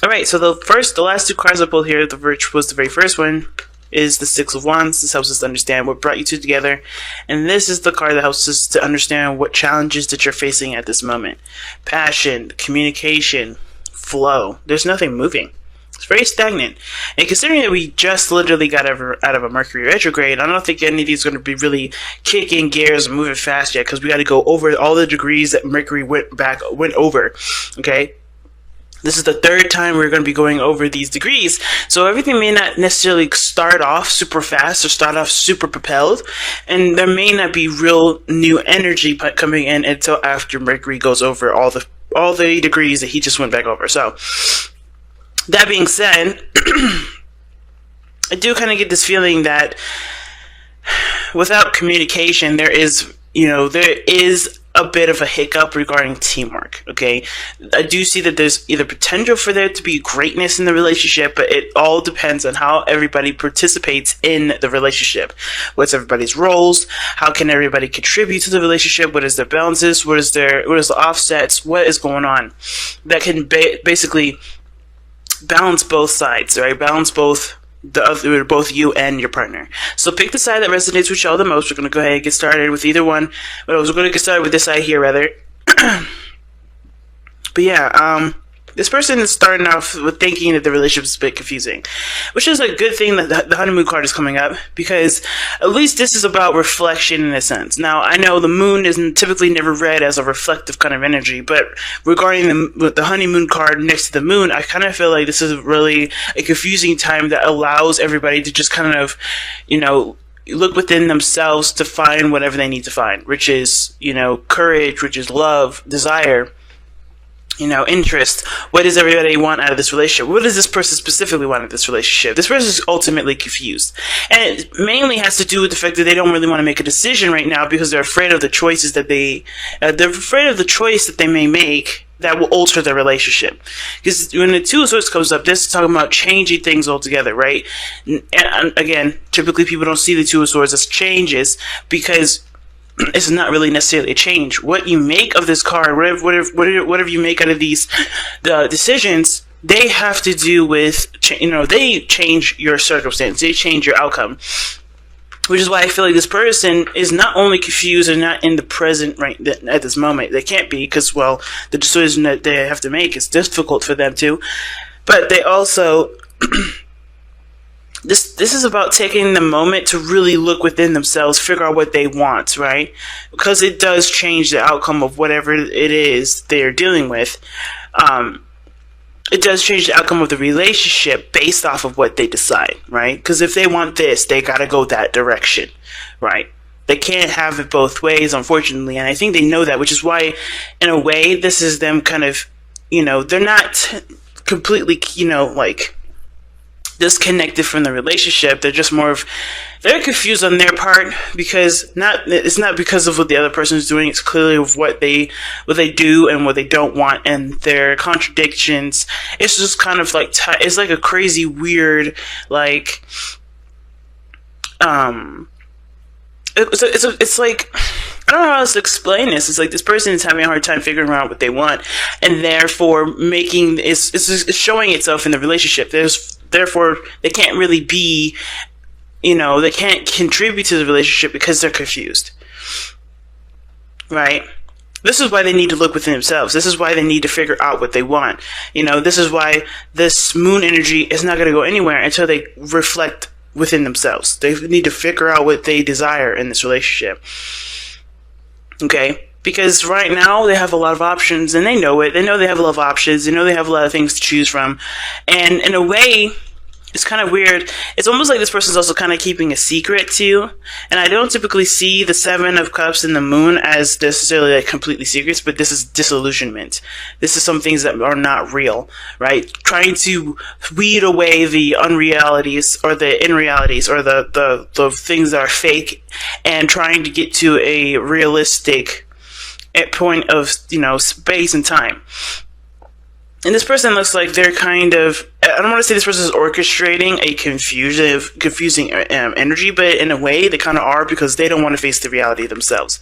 All right, so the last two cards I pulled here, which was the very first one, is the Six of Wands. This helps us to understand what brought you two together. And this is the card that helps us to understand what challenges that you're facing at this moment. Passion, communication, flow. There's nothing moving. It's very stagnant. And considering that we just literally got out of a Mercury retrograde, I don't think any of these are going to be really kicking gears and moving fast yet, because we got to go over all the degrees that Mercury went over. Okay? This is the third time we're going to be going over these degrees, so everything may not necessarily start off super fast or start off super propelled, and there may not be real new energy coming in until after Mercury goes over all the degrees that he just went back over. So, that being said, I do kind of get this feeling that without communication, there is a bit of a hiccup regarding teamwork, okay? I do see that there's either potential for there to be greatness in the relationship, but it all depends on how everybody participates in the relationship. What's everybody's roles? How can everybody contribute to the relationship? What is their balances? What is the offsets? What is going on? That can basically balance both sides, right? Balance both you and your partner. So pick the side that resonates with y'all the most. We're going to go ahead and get started with either one. But we're going to get started with this side here, rather. But yeah, this person is starting off with thinking that the relationship is a bit confusing, which is a good thing that the honeymoon card is coming up, because at least this is about reflection in a sense. Now, I know the moon is typically never read as a reflective kind of energy, but regarding the honeymoon card next to the moon, I kind of feel like this is really a confusing time that allows everybody to just kind of, look within themselves to find whatever they need to find, which is, courage, which is love, desire, interest. What does everybody want out of this relationship? What does this person specifically want out of this relationship? This person is ultimately confused. And it mainly has to do with the fact that they don't really want to make a decision right now because they're afraid of the choices that they're afraid of the choice that they may make that will alter their relationship. Because when the Two of Swords comes up, this is talking about changing things altogether, right? And again, typically people don't see the Two of Swords as changes because it's not really necessarily a change. What you make of this card, whatever you make out of the decisions, they have to do with, they change your circumstance, they change your outcome. Which is why I feel like this person is not only confused and not in the present right at this moment. They can't be because, well, the decision that they have to make is difficult for them to. But they also... This is about taking the moment to really look within themselves, figure out what they want, right? Because it does change the outcome of whatever it is they're dealing with. It does change the outcome of the relationship based off of what they decide, right? Because if they want this, they gotta go that direction, right? They can't have it both ways, unfortunately, and I think they know that, which is why, in a way, this is them kind of, they're not completely, disconnected from the relationship. They're just they're confused on their part because it's not because of what the other person is doing. It's clearly of what they do and what they don't want and their contradictions. It's just kind of like it's like a crazy weird it's like, I don't know how else to explain this. It's like this person is having a hard time figuring out what they want, and therefore it's showing itself in the relationship. Therefore, they can't really be, they can't contribute to the relationship because they're confused, right? This is why they need to look within themselves. This is why they need to figure out what they want. This is why this moon energy is not going to go anywhere until they reflect within themselves. They need to figure out what they desire in this relationship. Okay? Because right now they have a lot of options and they know it. They know they have a lot of options. They know they have a lot of things to choose from. And in a way, it's kind of weird. It's almost like this person's also kind of keeping a secret too. And I don't typically see the Seven of Cups and the Moon as necessarily like completely secrets, but this is disillusionment. This is some things that are not real, right? Trying to weed away the unrealities or the inrealities or the things that are fake and trying to get to a realistic point of, space and time. And this person looks like they're kind of, I don't want to say this person is orchestrating a confusing energy, but in a way they kind of are, because they don't want to face the reality themselves.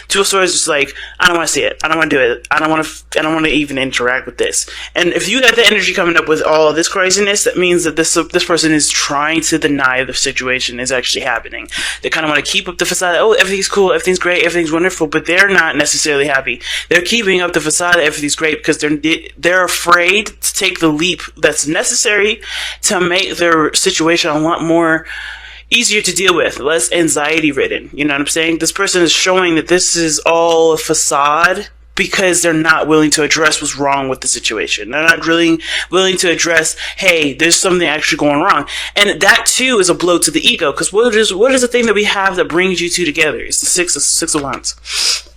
Two of Swords is just like, I don't want to see it. I don't want to do it. I don't want to even interact with this. And if you got the energy coming up with all of this craziness, that means that this person is trying to deny the situation is actually happening. They kind of want to keep up the facade. Oh, everything's cool, everything's great, everything's wonderful, but they're not necessarily happy. They're keeping up the facade that everything's great because they're afraid to take the leap that's necessary to make their situation a lot more easier to deal with, less anxiety ridden. You know what I'm saying? This person is showing that this is all a facade because they're not willing to address what's wrong with the situation. They're not really willing to address, hey, there's something actually going wrong. And that too is a blow to the ego, because what is the thing that we have that brings you two together? It's the six of wands.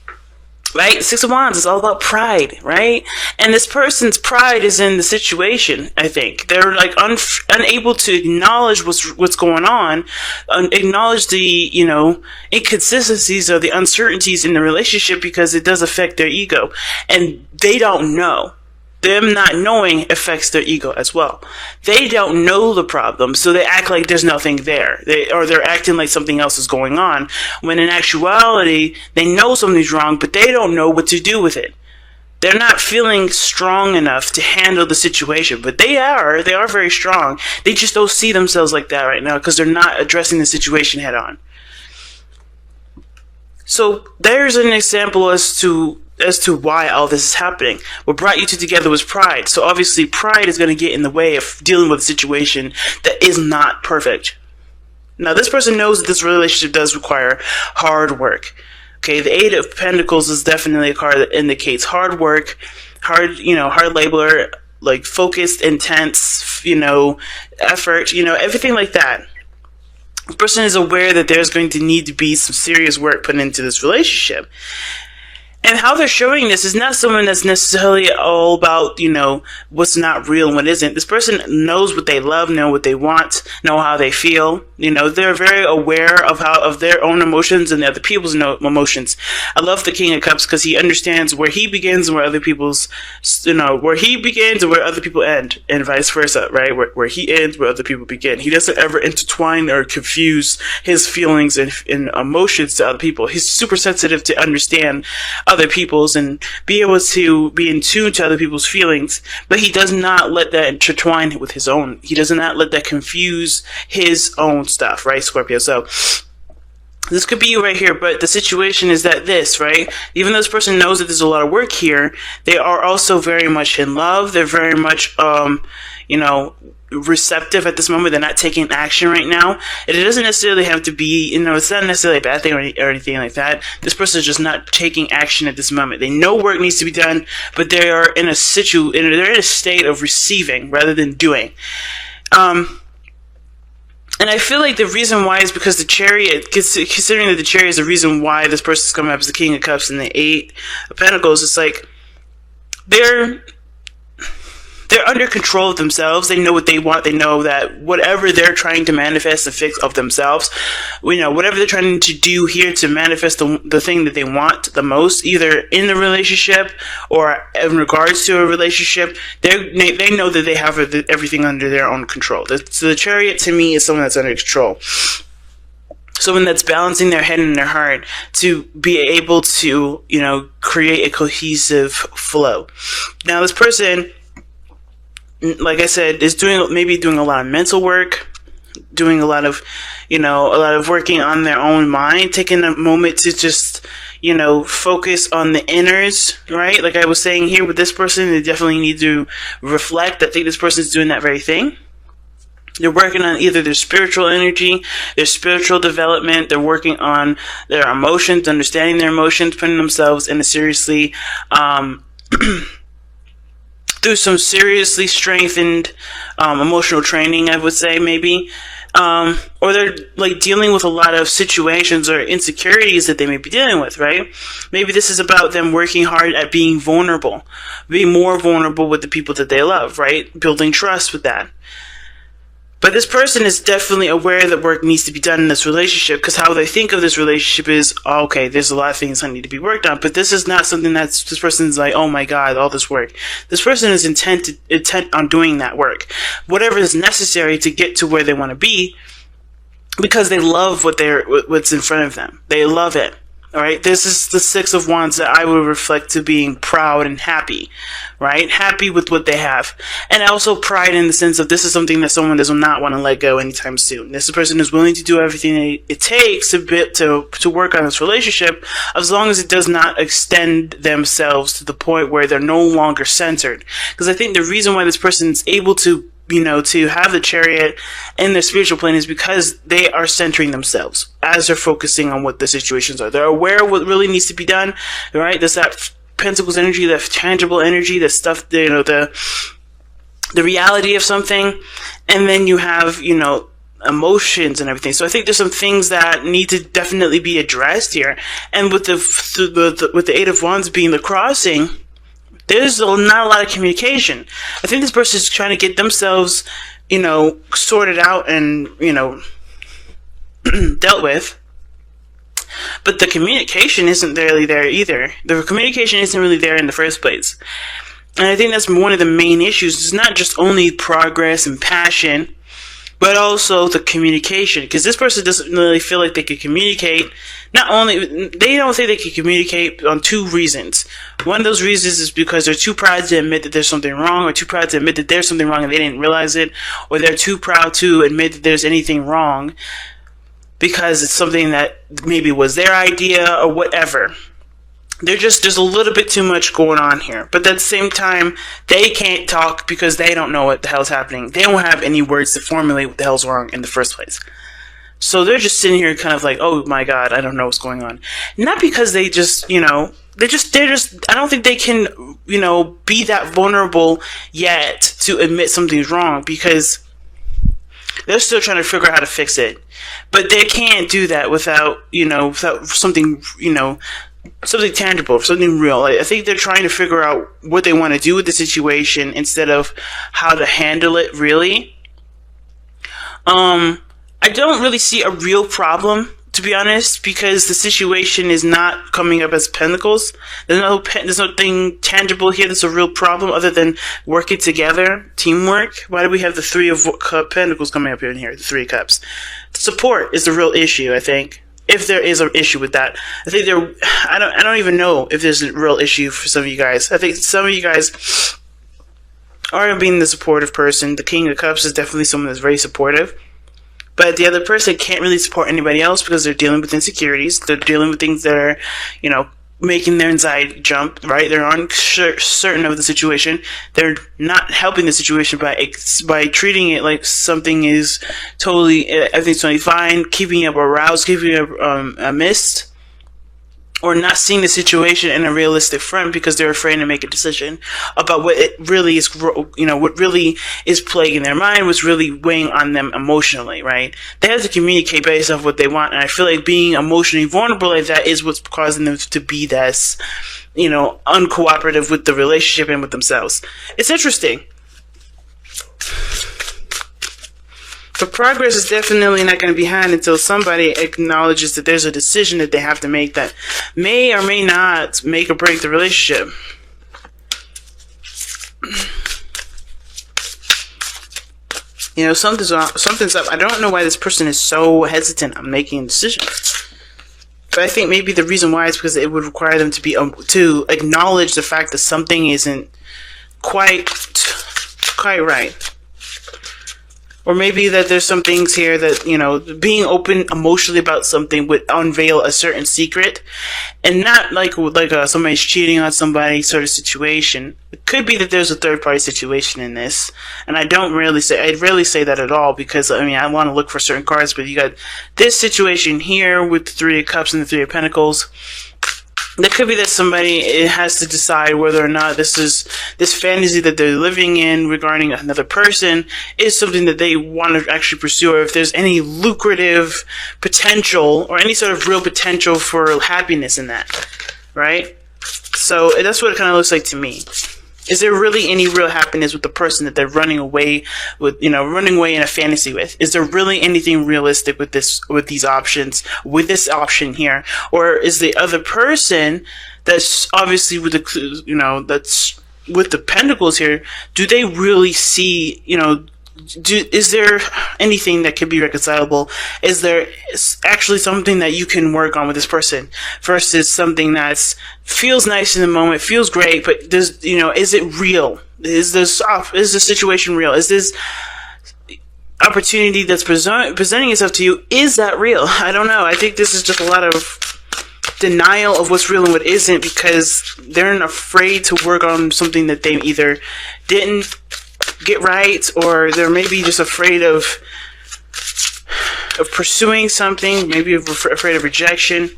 Right? Six of Wands is all about pride, right? And this person's pride is in the situation, I think. They're like unable to acknowledge what's going on, acknowledge the, inconsistencies or the uncertainties in the relationship, because it does affect their ego. And they don't know. Them not knowing affects their ego as well. They don't know the problem, so they act like there's nothing there. They're acting like something else is going on, when in actuality, they know something's wrong, but they don't know what to do with it. They're not feeling strong enough to handle the situation, but they are very strong. They just don't see themselves like that right now, because they're not addressing the situation head on. So there's an example as to why all this is happening. What brought you two together was pride. So obviously pride is going to get in the way of dealing with a situation that is not perfect. Now this person knows that this relationship does require hard work. Okay, the Eight of Pentacles is definitely a card that indicates hard work, hard labor, like focused, intense, effort, everything like that. The person is aware that there's going to need to be some serious work put into this relationship. And how they're showing this is not someone that's necessarily all about, what's not real and what isn't. This person knows what they love, know what they want, know how they feel. They're very aware of their own emotions and the other people's emotions. I love the King of Cups because he understands where he begins and where other people's, where he begins and where other people end, and vice versa, right? Where he ends, where other people begin. He doesn't ever intertwine or confuse his feelings and emotions to other people. He's super sensitive to understand other people's and be able to be in tune to other people's feelings, but he does not let that intertwine with his own. He does not let that confuse his own stuff, right, Scorpio? So this could be you right here, but the situation is that right? Even though this person knows that there's a lot of work here, they are also very much in love. They're very much, receptive at this moment. They're not taking action right now. It doesn't necessarily have to be, it's not necessarily a bad thing or anything like that. This person is just not taking action at this moment. They know work needs to be done, but they are in a they're in a state of receiving rather than doing. And I feel like the reason why is because the Chariot, considering that the Chariot is the reason why this person's coming up as the King of Cups and the Eight of Pentacles, it's like they're under control of themselves. They know what they want. They know that whatever they're trying to manifest and fix of themselves, whatever they're trying to do here to manifest the thing that they want the most, either in the relationship or in regards to a relationship, they know that they have everything under their own control. So the Chariot to me is someone that's under control. Someone that's balancing their head and their heart to be able to, create a cohesive flow. Now this person, like I said, is doing a lot of mental work, doing a lot of working on their own mind, taking a moment to just, focus on the inners, right? Like I was saying here with this person, they definitely need to reflect. I think this person is doing that very thing. They're working on either their spiritual energy, their spiritual development. They're working on their emotions, understanding their emotions, putting themselves in a seriously, through some seriously strengthened emotional training, I would say, maybe. Or they're like dealing with a lot of situations or insecurities that they may be dealing with, right? Maybe this is about them working hard at being vulnerable, being more vulnerable with the people that they love, right? Building trust with that. But this person is definitely aware that work needs to be done in this relationship, because how they think of this relationship is, oh, okay, there's a lot of things that need to be worked on, but this is not something that's, this person's like, oh my god, all this work. This person is intent on doing that work. Whatever is necessary to get to where they want to be, because they love what's in front of them. They love it. Alright, this is the Six of Wands that I would reflect to being proud and happy, right? Happy with what they have. And also pride in the sense of this is something that someone does not want to let go anytime soon. This person is willing to do everything it takes to work on this relationship, as long as it does not extend themselves to the point where they're no longer centered. Because I think the reason why this person is able to to have the Chariot in their spiritual plane is because they are centering themselves as they're focusing on what the situations are. They're aware of what really needs to be done, right? There's that Pentacles energy, that tangible energy, the stuff, the reality of something, and then you have, emotions and everything. So I think there's some things that need to definitely be addressed here. And with the Eight of Wands being the crossing, there's not a lot of communication. I think this person is trying to get themselves, sorted out and, dealt with. But the communication isn't really there either. The communication isn't really there in the first place. And I think that's one of the main issues. It's not just only progress and passion, but also the communication. Because this person doesn't really feel like they could communicate. They don't think they can communicate on two reasons. One of those reasons is because they're too proud to admit that there's something wrong, or too proud to admit that there's something wrong and they didn't realize it, or they're too proud to admit that there's anything wrong because it's something that maybe was their idea or whatever. There's a little bit too much going on here. But at the same time, they can't talk because they don't know what the hell's happening. They don't have any words to formulate what the hell's wrong in the first place. So they're just sitting here kind of like, oh my god, I don't know what's going on. Not because they just, I don't think they can, be that vulnerable yet to admit something's wrong, because they're still trying to figure out how to fix it. But they can't do that without something, something tangible, something real. I think they're trying to figure out what they want to do with the situation instead of how to handle it, really. I don't really see a real problem, to be honest, because the situation is not coming up as pentacles. There's nothing tangible here that's a real problem other than working together, teamwork. Why do we have the Three of Pentacles coming up in here, the Three of Cups? The support is the real issue, I think. If there is an issue with that, I think I don't even know if there's a real issue for some of you guys. I think some of you guys are being the supportive person. The King of Cups is definitely someone that's very supportive. But the other person can't really support anybody else because they're dealing with insecurities. They're dealing with things that are, making their anxiety jump, right? They're uncertain of the situation. They're not helping the situation by treating it like something is everything's totally fine, keeping up aroused, keeping up a mist, or not seeing the situation in a realistic front because they're afraid to make a decision about what it really is, what really is plaguing their mind, what's really weighing on them emotionally, right? They have to communicate based off what they want, and I feel like being emotionally vulnerable like that is what's causing them to be this, uncooperative with the relationship and with themselves. It's interesting. But progress is definitely not going to be had until somebody acknowledges that there's a decision that they have to make that may or may not make or break the relationship. Something's up. I don't know why this person is so hesitant on making a decision. But I think maybe the reason why is because it would require them to acknowledge the fact that something isn't quite right. Or maybe that there's some things here that, being open emotionally about something would unveil a certain secret. And not like somebody's cheating on somebody sort of situation. It could be that there's a third party situation in this. And I'd rarely say that at all, because, I want to look for certain cards, but you got this situation here with the Three of Cups and the Three of Pentacles. There could be that somebody has to decide whether or not this fantasy that they're living in regarding another person is something that they want to actually pursue, or if there's any lucrative potential or any sort of real potential for happiness in that, right? So that's what it kind of looks like to me. Is there really any real happiness with the person that they're running away with, running away in a fantasy with? Is there really anything realistic with these options, with this option here? Or is the other person that's obviously with that's with the pentacles here, do they really see, is there anything that can be reconcilable? Is there actually something that you can work on with this person versus something that feels nice in the moment, feels great, but is it real? Is the situation real? Is this opportunity that's presenting itself to you, is that real? I don't know. I think this is just a lot of denial of what's real and what isn't, because they're afraid to work on something that they either didn't get right, or they're maybe just afraid of pursuing something, maybe afraid of rejection,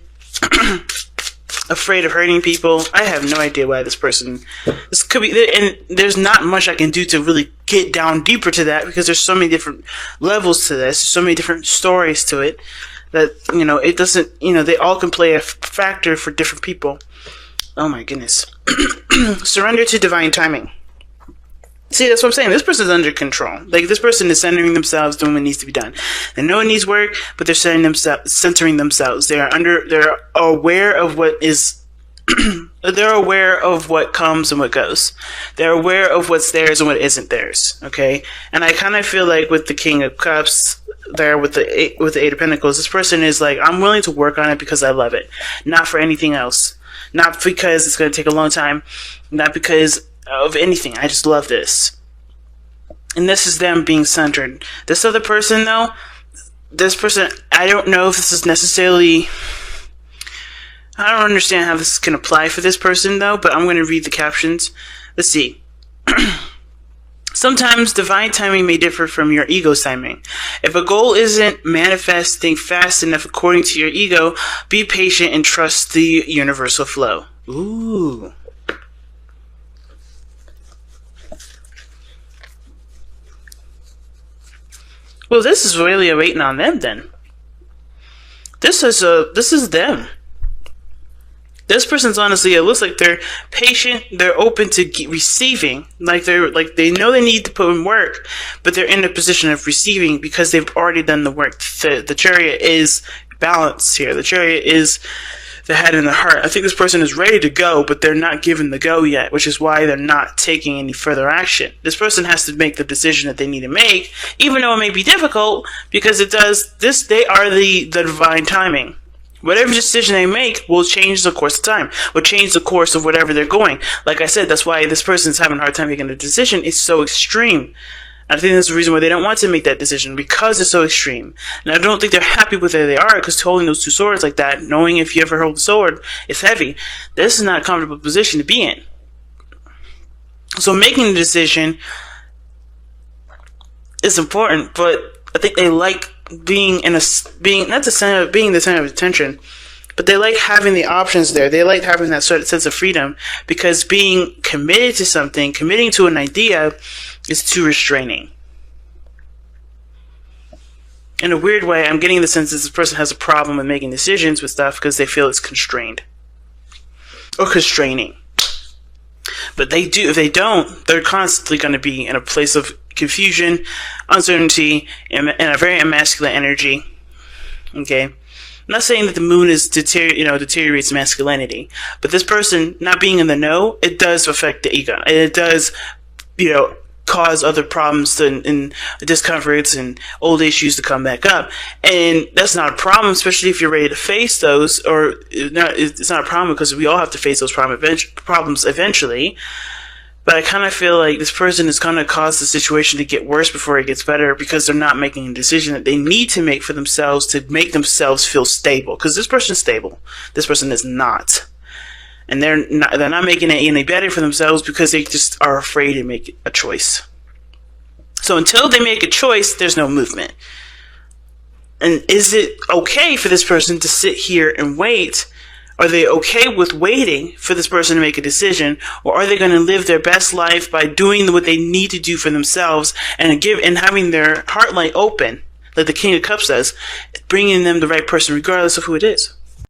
afraid of hurting people. I have no idea why this could be, and there's not much I can do to really get down deeper to that, because there's so many different levels to this, so many different stories to it, that, it doesn't, they all can play a factor for different people. Oh my goodness. Surrender to divine timing. See, that's what I'm saying. This person's under control. Like, this person is centering themselves, doing what needs to be done. They know it needs work, but they're centering themselves. They're aware of what is, they're aware of what comes and what goes. They're aware of what's theirs and what isn't theirs. Okay? And I kind of feel like with the King of Cups there, with the Eight of Pentacles, this person is like, I'm willing to work on it because I love it. Not for anything else. Not because it's going to take a long time. Not because of anything. I just love this. And this is them being centered. This other person, though, I don't know if this is necessarily, I don't understand how this can apply for this person, though, but I'm going to read the captions. Let's see. Sometimes divine timing may differ from your ego's timing. If a goal isn't manifesting fast enough according to your ego, be patient and trust the universal flow. Ooh. Well, this is really waiting on them then. This is them. This person's honestly, it looks like they're patient, they're open to receiving. Like they know they need to put in work, but they're in a position of receiving because they've already done the work. The Chariot is balance here. The Chariot is the head and the heart. I think this person is ready to go, but they're not given the go yet, which is why they're not taking any further action. This person has to make the decision that they need to make, even though it may be difficult, because they are the divine timing. Whatever decision they make will change the course of time, will change the course of whatever they're going. Like I said, that's why this person's having a hard time making a decision. It's so extreme. I think that's the reason why they don't want to make that decision, because it's so extreme. And I don't think they're happy with where they are, because holding those two swords like that, knowing if you ever hold the sword, it's heavy. This is not a comfortable position to be in. So making the decision is important, but I think they like being the center of attention, but they like having the options there. They like having that sort of sense of freedom, because being committed to something, committing to an idea, is too restraining. In a weird way, I'm getting the sense that this person has a problem with making decisions with stuff because they feel it's constrained or constraining. But they do. If they don't, they're constantly going to be in a place of confusion, uncertainty, and a very masculine energy. Okay, I'm not saying that the moon is deteriorates masculinity, but this person not being in the know, it does affect the ego. It does, cause other problems and discomforts and old issues to come back up, and that's not a problem, especially if you're ready to face those. Or it's not a problem because we all have to face those problems eventually. But I kind of feel like this person is going to cause the situation to get worse before it gets better, because they're not making a decision that they need to make for themselves to make themselves feel stable. Because this person's stable. This person is not. And they're not making it any better for themselves because they just are afraid to make a choice. So until they make a choice, there's no movement. And is it okay for this person to sit here and wait? Are they okay with waiting for this person to make a decision? Or are they going to live their best life by doing what they need to do for themselves and having their heart light open, like the King of Cups says, bringing them the right person regardless of who it is?